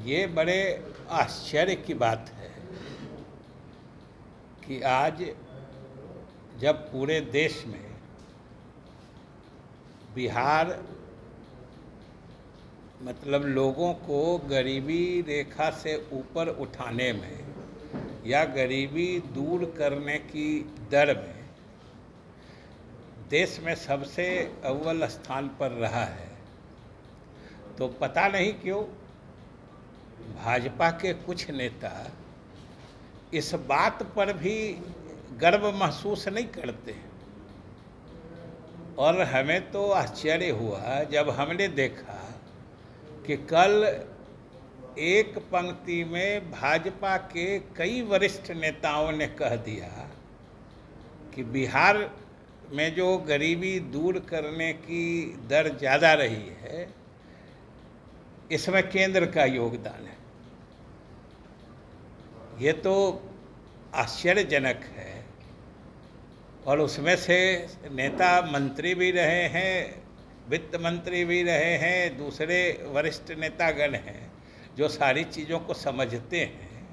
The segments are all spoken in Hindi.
ये बड़े आश्चर्य की बात है कि आज जब पूरे देश में बिहार मतलब लोगों को गरीबी रेखा से ऊपर उठाने में या गरीबी दूर करने की दर में देश में सबसे अव्वल स्थान पर रहा है, तो पता नहीं क्यों भाजपा के कुछ नेता इस बात पर भी गर्व महसूस नहीं करते। और हमें तो आश्चर्य हुआ जब हमने देखा कि कल एक पंक्ति में भाजपा के कई वरिष्ठ नेताओं ने कह दिया कि बिहार में जो गरीबी दूर करने की दर ज़्यादा रही है, इसमें केंद्र का योगदान है। ये तो आश्चर्यजनक है। और उसमें से नेता मंत्री भी रहे हैं, वित्त मंत्री भी रहे हैं, दूसरे वरिष्ठ नेतागण हैं जो सारी चीज़ों को समझते हैं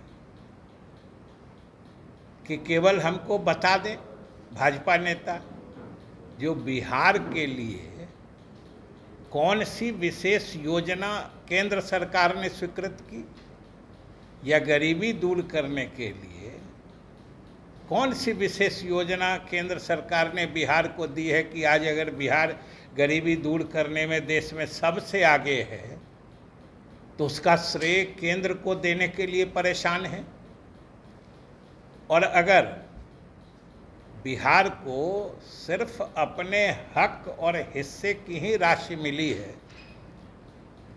कि केवल हमको बता दें भाजपा नेता जो बिहार के लिए कौन सी विशेष योजना केंद्र सरकार ने स्वीकृत की या गरीबी दूर करने के लिए कौन सी विशेष योजना केंद्र सरकार ने बिहार को दी है कि आज अगर बिहार गरीबी दूर करने में देश में सबसे आगे है तो उसका श्रेय केंद्र को देने के लिए परेशान है। और अगर बिहार को सिर्फ अपने हक और हिस्से की ही राशि मिली है,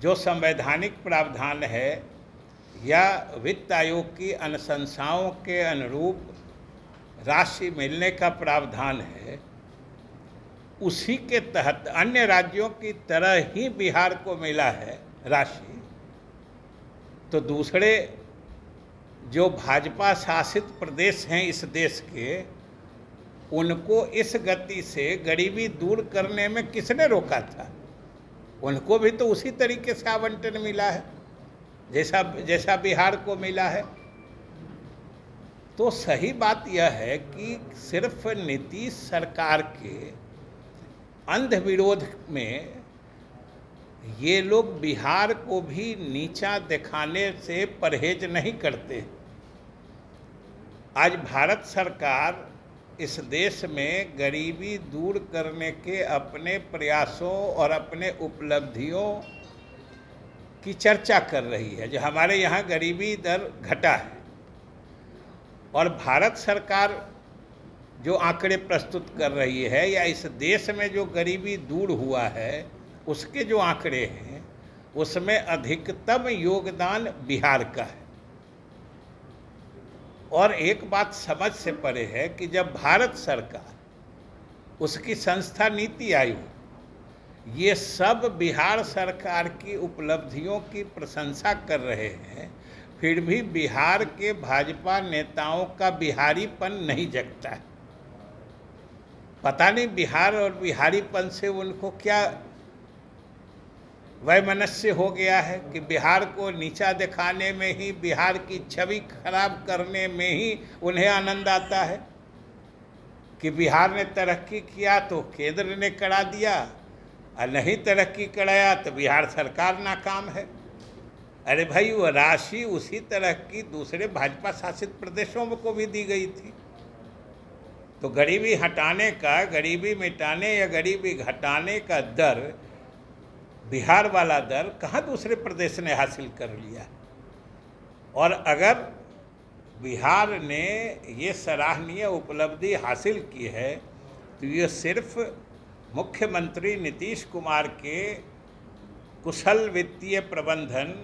जो संवैधानिक प्रावधान है या वित्त आयोग की अनुशंसाओं के अनुरूप राशि मिलने का प्रावधान है, उसी के तहत अन्य राज्यों की तरह ही बिहार को मिला है राशि, तो दूसरे जो भाजपा शासित प्रदेश हैं इस देश के, उनको इस गति से गरीबी दूर करने में किसने रोका था? उनको भी तो उसी तरीके से आवंटन मिला है जैसा बिहार को मिला है। तो सही बात यह है कि सिर्फ नीतीश सरकार के अंध विरोध में ये लोग बिहार को भी नीचा दिखाने से परहेज नहीं करते। आज भारत सरकार इस देश में गरीबी दूर करने के अपने प्रयासों और अपने उपलब्धियों की चर्चा कर रही है। जो हमारे यहाँ गरीबी दर घटा है और भारत सरकार जो आंकड़े प्रस्तुत कर रही है या इस देश में जो गरीबी दूर हुआ है उसके जो आंकड़े हैं उसमें अधिकतम योगदान बिहार का है। और एक बात समझ से परे है कि जब भारत सरकार, उसकी संस्था नीति आयोग, ये सब बिहार सरकार की उपलब्धियों की प्रशंसा कर रहे हैं, फिर भी बिहार के भाजपा नेताओं का बिहारीपन नहीं जगता है। पता नहीं बिहार और बिहारीपन से उनको क्या वैमनस्य हो गया है कि बिहार को नीचा दिखाने में ही, बिहार की छवि खराब करने में ही उन्हें आनंद आता है कि बिहार ने तरक्की किया तो केंद्र ने करा दिया और नहीं तरक्की कराया तो बिहार सरकार नाकाम है। अरे भाई, वो राशि उसी तरह की दूसरे भाजपा शासित प्रदेशों को भी दी गई थी। तो गरीबी हटाने का, गरीबी मिटाने या गरीबी घटाने का दर, बिहार वाला दर कहाँ दूसरे प्रदेश ने हासिल कर लिया? और अगर बिहार ने ये सराहनीय उपलब्धि हासिल की है तो ये सिर्फ मुख्यमंत्री नीतीश कुमार के कुशल वित्तीय प्रबंधन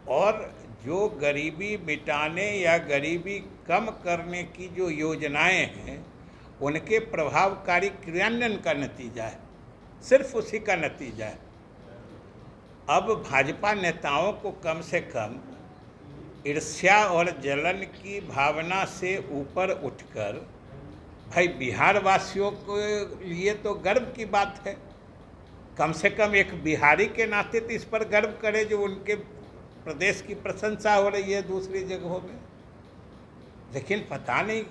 और जो गरीबी मिटाने या गरीबी कम करने की जो योजनाएं हैं उनके प्रभावकारी क्रियान्वयन का नतीजा है, सिर्फ उसी का नतीजा है। अब भाजपा नेताओं को कम से कम ईर्ष्या और जलन की भावना से ऊपर उठकर, भाई बिहार वासियों के लिए तो गर्व की बात है कम से कम एक बिहारी के नाते तो इस पर गर्व करे जो उनके प्रदेश की प्रशंसा हो रही है दूसरी जगहों में। लेकिन पता नहीं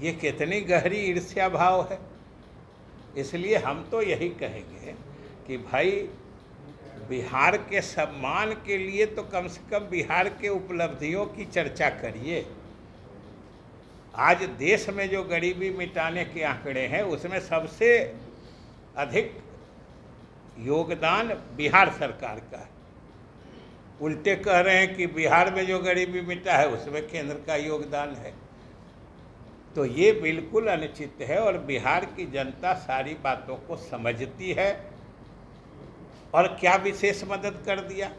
ये कितनी गहरी ईर्ष्या भाव है। इसलिए हम तो यही कहेंगे कि भाई बिहार के सम्मान के लिए तो कम से कम बिहार के उपलब्धियों की चर्चा करिए। आज देश में जो गरीबी मिटाने के आंकड़े हैं उसमें सबसे अधिक योगदान बिहार सरकार का है। उल्टे कह रहे हैं कि बिहार में जो गरीबी मिटा है उसमें केंद्र का योगदान है। तो ये बिल्कुल अनुचित है और बिहार की जनता सारी बातों को समझती है। और क्या विशेष मदद कर दिया?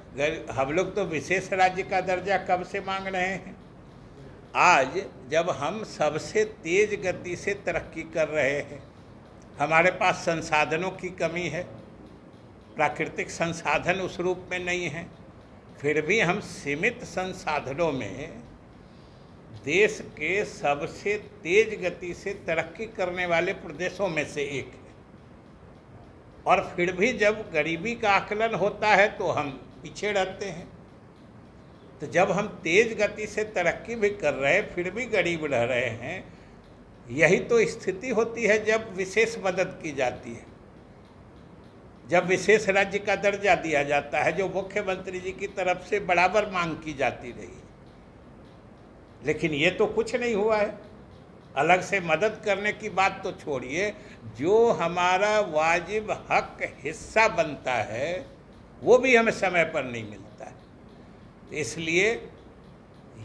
हम लोग तो विशेष राज्य का दर्जा कब से मांग रहे हैं। आज जब हम सबसे तेज गति से तरक्की कर रहे हैं, हमारे पास संसाधनों की कमी है, प्राकृतिक संसाधन उस रूप में नहीं है, फिर भी हम सीमित संसाधनों में देश के सबसे तेज गति से तरक्की करने वाले प्रदेशों में से एक है। और फिर भी जब गरीबी का आकलन होता है तो हम पीछे रहते हैं। तो जब हम तेज गति से तरक्की भी कर रहे हैं फिर भी गरीब रह रहे हैं, यही तो स्थिति होती है जब विशेष मदद की जाती है, जब विशेष राज्य का दर्जा दिया जाता है, जो मुख्यमंत्री जी की तरफ से बराबर मांग की जाती रही। लेकिन ये तो कुछ नहीं हुआ है। अलग से मदद करने की बात तो छोड़िए, जो हमारा वाजिब हक हिस्सा बनता है वो भी हमें समय पर नहीं मिलता है। इसलिए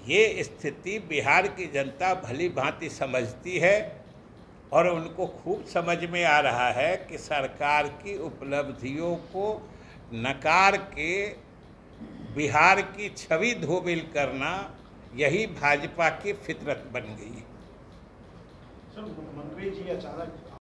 ये स्थिति बिहार की जनता भली भांति समझती है और उनको खूब समझ में आ रहा है कि सरकार की उपलब्धियों को नकार के बिहार की छवि धूमिल करना यही भाजपा की फितरत बन गई है। सर, मुख्यमंत्री जी अचानक